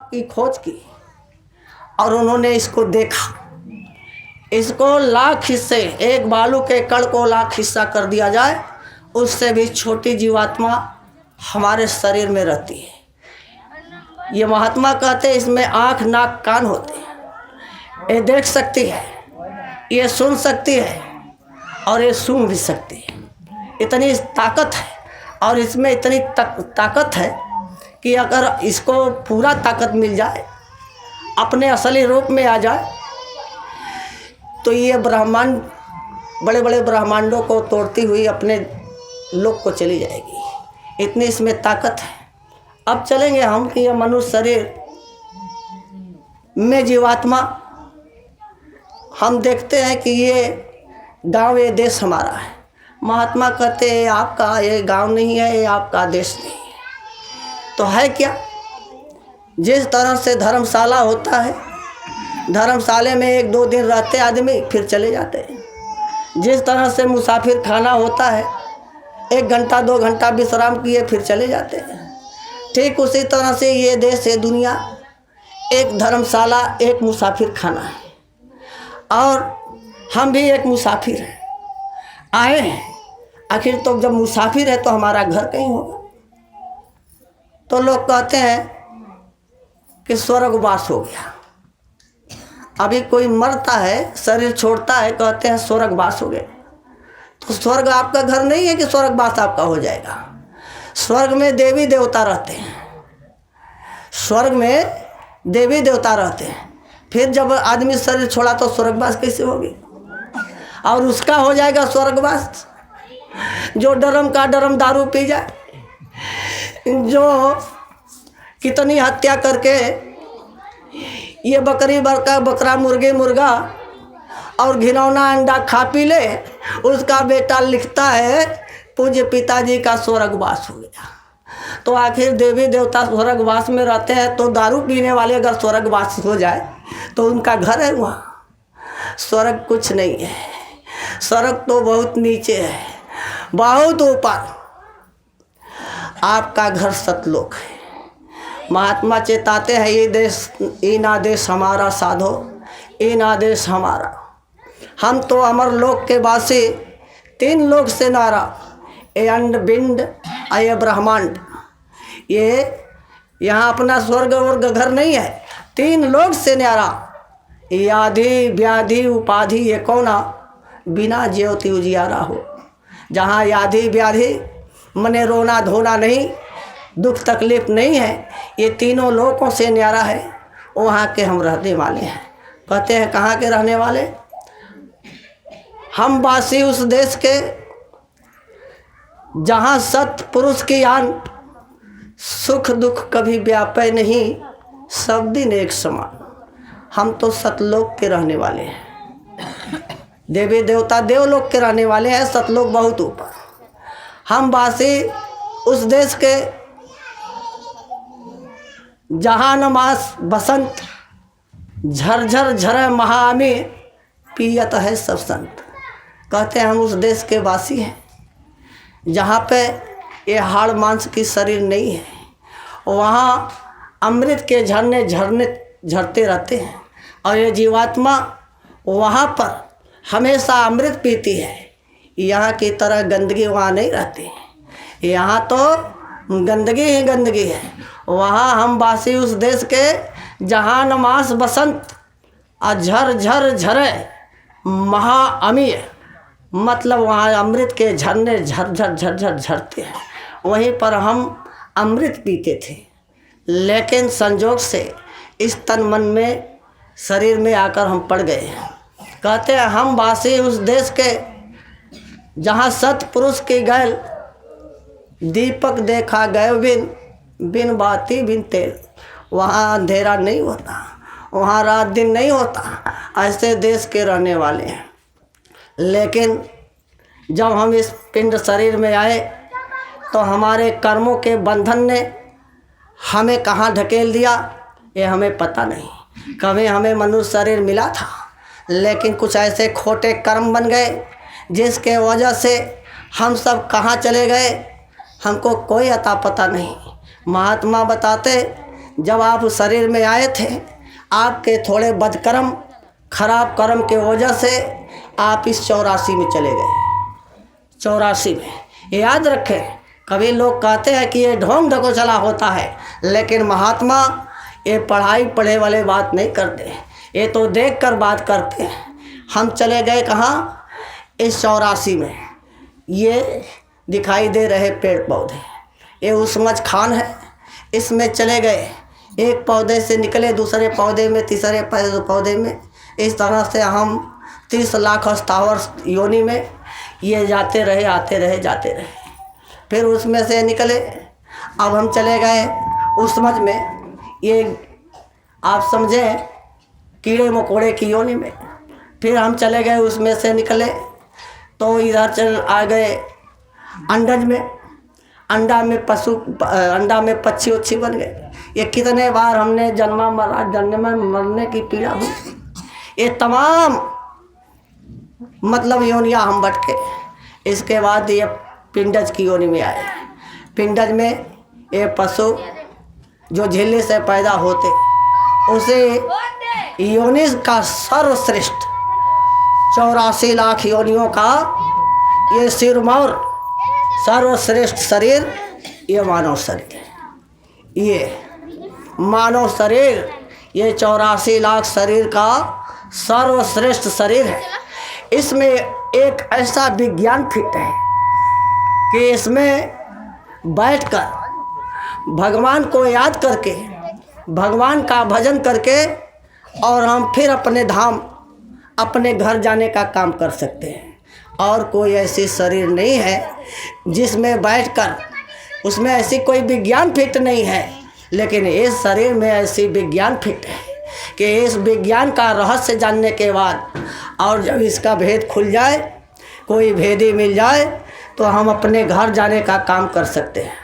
की खोज की और उन्होंने इसको देखा। इसको लाख हिस्से, एक बालू के कण को लाख हिस्सा कर दिया जाए, उससे भी छोटी जीवात्मा हमारे शरीर में रहती है। ये महात्मा कहते हैं इसमें आँख नाक कान होते हैं। ये देख सकती है, ये सुन सकती है और ये सूंघ भी सकती है। इतनी ताकत है और इसमें इतनी ताकत है कि अगर इसको पूरा ताकत मिल जाए, अपने असली रूप में आ जाए, तो ये ब्रह्मांड, बड़े बड़े ब्रह्मांडों को तोड़ती हुई अपने लोक को चली जाएगी। इतनी इसमें ताकत है। अब चलेंगे हम कि यह मनुष्य शरीर में जीवात्मा, हम देखते हैं कि ये गांव, ये देश हमारा है। महात्मा कहते हैं आपका ये गांव नहीं है, ये आपका देश नहीं है। तो है क्या? जिस तरह से धर्मशाला होता है, धर्मशाले में 1-2 दिन रहते आदमी, फिर चले जाते हैं। जिस तरह से मुसाफिर खाना होता है, 1 घंटा 2 घंटा विश्राम किए फिर चले जाते हैं, ठीक उसी तरह से ये देश, ये दुनिया एक धर्मशाला, एक मुसाफिर खाना है। और हम भी एक मुसाफिर हैं, आए हैं। आखिर तो जब मुसाफिर है तो हमारा घर कहीं होगा। तो लोग कहते हैं कि स्वर्गवास हो गया। अभी कोई मरता है, शरीर छोड़ता है, कहते हैं स्वर्गवास हो गया। तो स्वर्ग आपका घर नहीं है कि स्वर्गवास आपका हो जाएगा। स्वर्ग में देवी देवता रहते हैं, स्वर्ग में देवी देवता रहते हैं। फिर जब आदमी शरीर छोड़ा तो स्वर्गवास कैसे होगी? और उसका हो जाएगा स्वर्गवास जो डरम का डरम दारू पी जाए, जो कितनी हत्या करके ये बकरी बकरा मुर्गे मुर्गा और घिनौना अंडा खा पी ले, उसका बेटा लिखता है पूज्य पिताजी का स्वर्गवास हो गया। तो आखिर देवी देवता स्वर्गवास में रहते हैं, तो दारू पीने वाले अगर स्वर्गवास हो जाए तो उनका घर है वहाँ। स्वर्ग कुछ नहीं है, स्वर्ग तो बहुत नीचे है, बहुत ऊपर। आपका घर सतलोक है। महात्मा चेताते हैं ये देश, इन आदेश हमारा साधो, इन आदेश हमारा। हम तो अमर लोक के वासी, 3 लोक से नारा, ये अंड बिंड ये ब्रह्मांड। ये यहाँ अपना स्वर्ग वर्ग घर नहीं है, 3 लोक से न्यारा। ये आधि व्याधि उपाधि ये कौना, बिना ज्योति उजियारा हो। जहाँ याधि व्याधि मने रोना धोना नहीं, दुख तकलीफ नहीं है, ये तीनों लोकों से न्यारा है। वहाँ के हम रहने वाले हैं। कहते हैं कहाँ के रहने वाले? हम वासी उस देश के जहाँ सत पुरुष की आन, सुख दुख कभी व्यापे नहीं, सब दिन एक समान। हम तो सतलोक के रहने वाले हैं। देवी देवता देवलोक के रहने वाले हैं, सतलोक बहुत ऊपर। हम वासी उस देश के जहाँ नमास बसंत, झरझर झर महामी पियत है सब संत। कहते हैं हम उस देश के वासी हैं जहाँ पे ये हाड़ मांस की शरीर नहीं है। वहाँ अमृत के झरने झरते रहते हैं और ये जीवात्मा वहाँ पर हमेशा अमृत पीती है। यहाँ की तरह गंदगी वहाँ नहीं रहती, यहाँ तो गंदगी ही गंदगी है। वहाँ हम वासी उस देश के जहाँ नमास बसंत और झर झर झरे महाअमीय, मतलब वहाँ अमृत के झरने झरझर झरझर झरते हैं। वहीं पर हम अमृत पीते थे, लेकिन संजोग से इस तन मन में शरीर में आकर हम पड़ गए हैं। कहते हैं हम वासी उस देश के जहाँ सतपुरुष की गैल, दीपक देखा गए बिन, बिन बाती बिन तेल। वहाँ अंधेरा नहीं होता, वहाँ रात दिन नहीं होता। ऐसे देश के रहने वाले हैं। लेकिन जब हम इस पिंड शरीर में आए तो हमारे कर्मों के बंधन ने हमें कहाँ ढकेल दिया ये हमें पता नहीं। कभी हमें मनुष्य शरीर मिला था, लेकिन कुछ ऐसे खोटे कर्म बन गए जिसके वजह से हम सब कहाँ चले गए हमको कोई अता पता नहीं। महात्मा बताते जब आप शरीर में आए थे, आपके थोड़े बदकर्म खराब कर्म के वजह से आप इस 84 में चले गए। 84 में याद रखें, कभी लोग कहते हैं कि ये ढोंग ढकोसला होता है, लेकिन महात्मा ये पढ़ाई पढ़े वाले बात नहीं करते, ये तो देख कर बात करते हैं। हम चले गए कहाँ? इस 84 में। ये दिखाई दे रहे पेड़ पौधे, ये उसमज खान है, इसमें चले गए। एक पौधे से निकले दूसरे पौधे में, तीसरे पौधे में, इस तरह से हम 30 लाख स्थावर योनि में ये जाते रहे, आते रहे, जाते रहे। फिर उसमें से निकले, अब हम चले गए उसमज में, ये आप समझें कीड़े मकोड़े की योनि में। फिर हम चले गए, उसमें से निकले तो इधर चल आ गए अंडज में। अंडा में पशु, अंडा में पक्षी उच्छी बन गए। ये कितने बार हमने जन्मा मरा, जन्म में मरने की पीड़ा हुई। ये तमाम मतलब योनियाँ हम बटके। इसके बाद ये पिंडज की योनि में आए। पिंडज में ये पशु जो झिल्ली से पैदा होते, उसे योनि का सर्वश्रेष्ठ 84 लाख योनियों का ये सिरमौर सर्वश्रेष्ठ शरीर ये मानव शरीर है। ये मानव शरीर ये 84 लाख शरीर का सर्वश्रेष्ठ शरीर है। इसमें एक ऐसा विज्ञान फिट है कि इसमें बैठकर भगवान को याद करके, भगवान का भजन करके और हम फिर अपने धाम, अपने घर जाने का काम कर सकते हैं। और कोई ऐसी शरीर नहीं है जिसमें बैठकर, उसमें ऐसी कोई विज्ञान फिट नहीं है, लेकिन इस शरीर में ऐसी विज्ञान फिट है कि इस विज्ञान का रहस्य जानने के बाद और जब इसका भेद खुल जाए, कोई भेदी मिल जाए, तो हम अपने घर जाने का काम कर सकते हैं।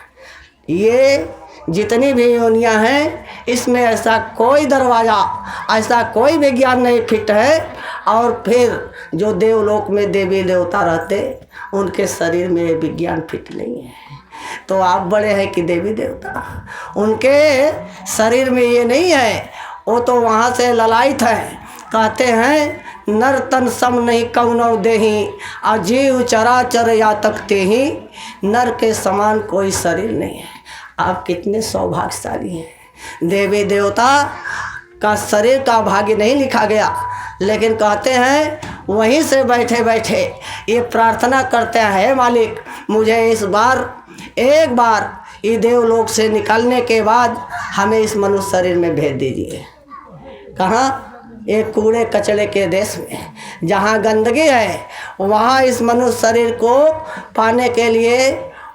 ये जितनी भी योनियाँ हैं, इसमें ऐसा कोई दरवाज़ा, ऐसा कोई विज्ञान नहीं फिट है। और फिर जो देवलोक में देवी देवता रहते, उनके शरीर में ये विज्ञान फिट नहीं है। तो आप बड़े हैं कि देवी देवता, उनके शरीर में ये नहीं है। वो तो वहाँ से ललायित है। कहते हैं नर तन सम नहीं कौनो देही, अजीव चराचर या तकते ही, नर के समान कोई शरीर नहीं है। आप कितने सौभाग्यशाली हैं। देवी देवता का शरीर का भाग्य नहीं लिखा गया, लेकिन कहते हैं वहीं से बैठे बैठे ये प्रार्थना करते हैं, हे मालिक मुझे इस बार एक बार ये देवलोक से निकलने के बाद हमें इस मनुष्य शरीर में भेज दीजिए। कहाँ? एक कूड़े कचड़े के देश में, जहाँ गंदगी है, वहाँ इस मनुष्य शरीर को पाने के लिए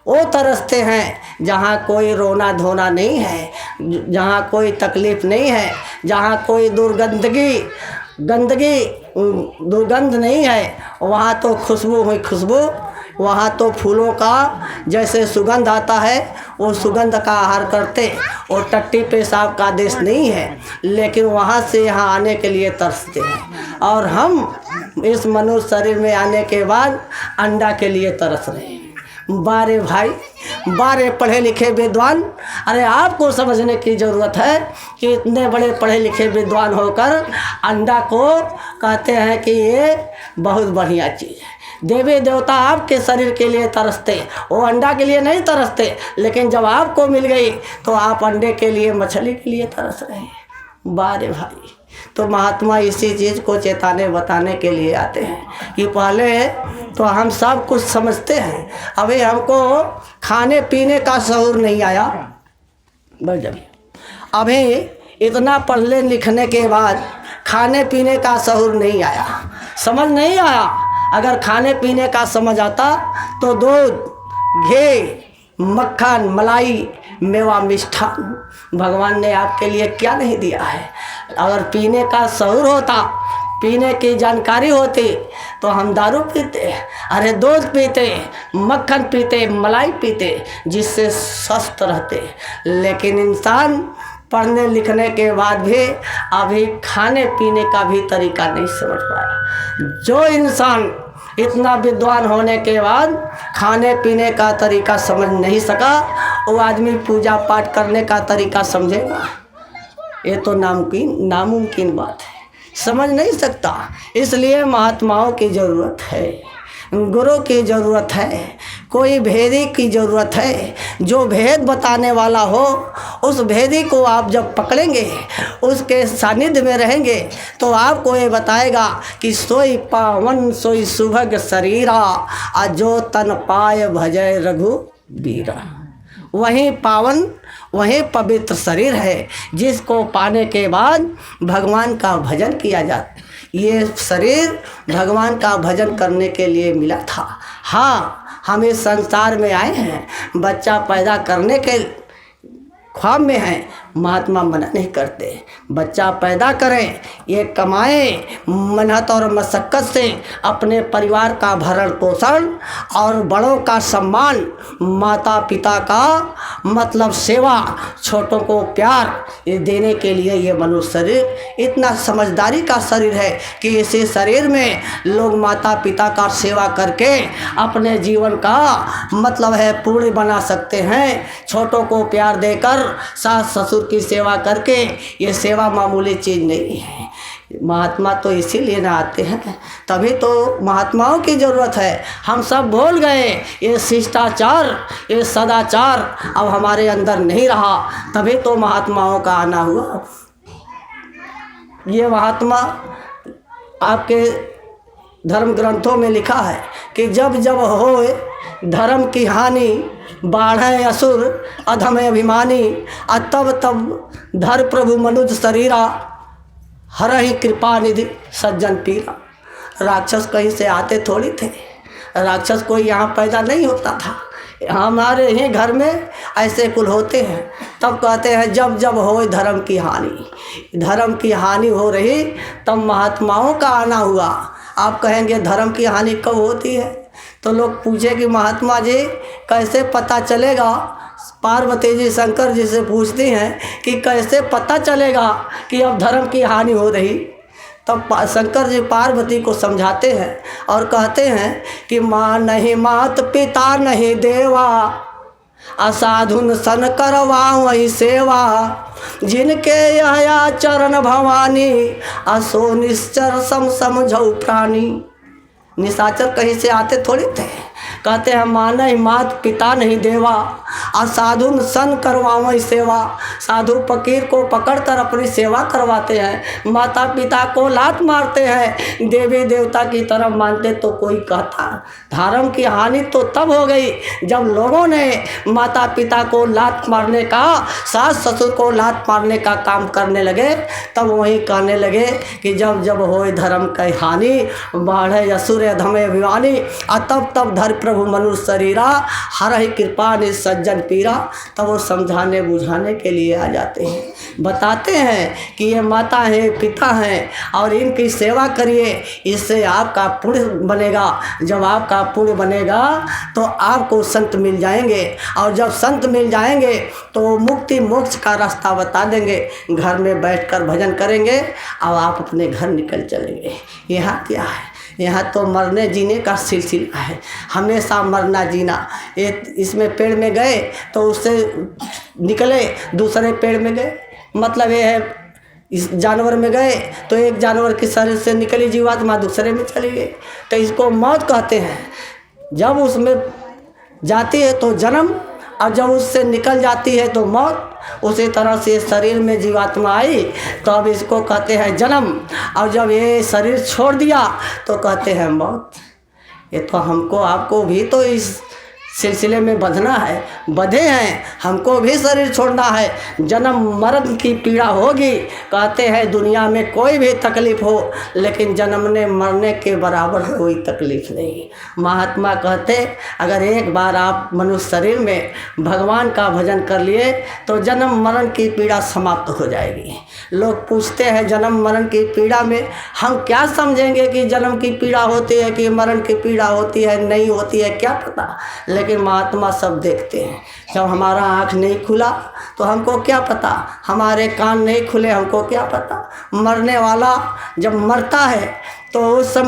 वो तरसते हैं। जहाँ कोई रोना धोना नहीं है, जहाँ कोई तकलीफ़ नहीं है, जहाँ कोई दुर्गंध नहीं है, वहाँ तो खुशबू हुई खुशबू, वहाँ तो फूलों का जैसे सुगंध आता है, वो सुगंध का आहार करते। और टट्टी पेशाब का देश नहीं है, लेकिन वहाँ से यहाँ आने के लिए तरसते हैं। और हम इस मनुष्य शरीर में आने के बाद अंडा के लिए तरस रहे हैं। बारे भाई, बारे पढ़े लिखे विद्वान, अरे आपको समझने की ज़रूरत है कि इतने बड़े पढ़े लिखे विद्वान होकर अंडा को कहते हैं कि ये बहुत बढ़िया चीज़ है। देवी देवता आपके शरीर के लिए तरसते, वो अंडा के लिए नहीं तरसते, लेकिन जब आपको मिल गई तो आप अंडे के लिए, मछली के लिए तरस रहे हैं। बारे भाई, तो महात्मा इसी चीज़ को चेताने बताने के लिए आते हैं कि पहले तो हम सब कुछ समझते हैं, अभी हमको खाने पीने का शऊर नहीं आया। बस जब अभी इतना पढ़ने लिखने के बाद खाने पीने का शऊर नहीं आया, समझ नहीं आया। अगर खाने पीने का समझ आता तो दूध, घी, मक्खन, मलाई, मेवा, मिष्ठान भगवान ने आपके लिए क्या नहीं दिया है। अगर पीने का शऊर होता, पीने की जानकारी होती, तो हम दारू पीते, अरे दूध पीते, मक्खन पीते, मलाई पीते, जिससे स्वस्थ रहते। लेकिन इंसान पढ़ने लिखने के बाद भी अभी खाने पीने का भी तरीका नहीं समझ पाया। जो इंसान इतना विद्वान होने के बाद खाने पीने का तरीका समझ नहीं सका, वो आदमी पूजा पाठ करने का तरीका समझेगा? ये तो नामुमकिन बात है, समझ नहीं सकता। इसलिए महात्माओं की ज़रूरत है, गुरु की ज़रूरत है, कोई भेदी की ज़रूरत है। जो भेद बताने वाला हो, उस भेदी को आप जब पकड़ेंगे, उसके सानिध्य में रहेंगे, तो आपको ये बताएगा कि सोई पावन सोई सुभग शरीरा, जो तन पाए भजय रघुबीरा। वही पावन, वही पवित्र शरीर है जिसको पाने के बाद भगवान का भजन किया जाता। ये शरीर भगवान का भजन करने के लिए मिला था। हाँ, हम इस संसार में आए हैं, बच्चा पैदा करने के ख्वाब में हैं, महात्मा मना नहीं करते। बच्चा पैदा करें, ये कमाएं, मेहनत और मशक्क़त से अपने परिवार का भरण पोषण और बड़ों का सम्मान, माता पिता का मतलब सेवा, छोटों को प्यार ये देने के लिए ये मनुष्य शरीर इतना समझदारी का शरीर है कि इसी शरीर में लोग माता पिता का सेवा करके अपने जीवन का मतलब है पूर्ण बना सकते हैं। छोटों को प्यार देकर, सास ससुर की सेवा करके, ये सेवा मामूली चीज़ नहीं है। महात्मा तो इसीलिए ना आते हैं, तभी तो महात्माओं की ज़रूरत है। हम सब भूल गए ये शिष्टाचार, ये सदाचार अब हमारे अंदर नहीं रहा, तभी तो महात्माओं का आना हुआ। ये महात्मा आपके धर्म ग्रंथों में लिखा है कि जब जब होए धर्म की हानि, बाढ़े असुर अधम अभिमानी, तब तब धर प्रभु मनुज शरीरा, हरहि कृपा निधि सज्जन पीरा। राक्षस कहीं से आते थोड़ी थे, राक्षस कोई यहाँ पैदा नहीं होता था, हमारे ही घर में ऐसे कुल होते हैं। तब कहते हैं जब जब हो धर्म की हानि, धर्म की हानि हो रही तब महात्माओं का आना हुआ। आप कहेंगे धर्म की हानि कब होती है, तो लोग पूछे कि महात्मा जी कैसे पता चलेगा। पार्वती जी शंकर जी से पूछती हैं कि कैसे पता चलेगा कि अब धर्म की हानि हो रही। तब शंकर जी पार्वती को समझाते हैं और कहते हैं कि माँ नहीं मात पिता नहीं देवा, असाधुन सन करवा वही सेवा, जिनके यह चरण भवानी, असो निश्चर सम समझौ प्राणी। निशाचर कहीं से आते थोड़ी थे, कहते हैं माँ नहीं मात पिता नहीं देवा, असाधुन सन करवावई सेवा। साधु फकीर को पकड़कर अपनी सेवा करवाते हैं, माता पिता को लात मारते हैं, देवी देवता की तरफ मानते। तो कोई कहता धर्म की हानि तो तब हो गई जब लोगों ने माता पिता को लात मारने का, सास ससुर को लात मारने का काम करने लगे। तब वही कहने लगे कि जब जब होए धर्म की हानि, बाढ़े असुर अधम अभिमानी, तब तब धर प्रभु मनुष्य शरीरा, हरहि कृपा निधि सज्जन पीरा। तब वो समझाने बुझाने के लिए आ जाते हैं, बताते हैं कि ये माता है पिता हैं और इनकी सेवा करिए, इससे आपका पुण्य बनेगा। जब आपका पुण्य बनेगा तो आपको संत मिल जाएंगे, और जब संत मिल जाएंगे तो मुक्ति मोक्ष का रास्ता बता देंगे। घर में बैठकर भजन करेंगे और आप अपने घर निकल चलेंगे। यहाँ क्या है, यहाँ तो मरने जीने का सिलसिला है, हमेशा मरना जीना। इसमें पेड़ में गए तो उससे निकले, दूसरे पेड़ में गए, मतलब ये है इस जानवर में गए तो एक जानवर के शरीर से निकली जीवात्मा दूसरे में चली गई, तो इसको मौत कहते हैं। जब उसमें जाती है तो जन्म, और जब उससे निकल जाती है तो मौत। उसी तरह से शरीर में जीवात्मा आई तो अब इसको कहते हैं जन्म, और जब ये शरीर छोड़ दिया तो कहते हैं मौत। ये तो हमको आपको भी तो इस सिलसिले में बंधना है, बंधे हैं, हमको भी शरीर छोड़ना है। जन्म मरण की पीड़ा होगी, कहते हैं दुनिया में कोई भी तकलीफ़ हो, लेकिन जन्मने मरने के बराबर कोई तकलीफ़ नहीं। महात्मा कहते अगर एक बार आप मनुष्य शरीर में भगवान का भजन कर लिए तो जन्म मरण की पीड़ा समाप्त हो जाएगी। लोग पूछते हैं जन्म मरण की पीड़ा में हम क्या समझेंगे कि जन्म की पीड़ा होती है कि मरण की पीड़ा होती है, नहीं होती है, क्या पता। लेकिन महात्मा सब देखते हैं। जब हमारा आँख नहीं खुला तो हमको क्या पता, हमारे कान नहीं खुले हमको क्या पता। मरने वाला जब मरता है तो उस समय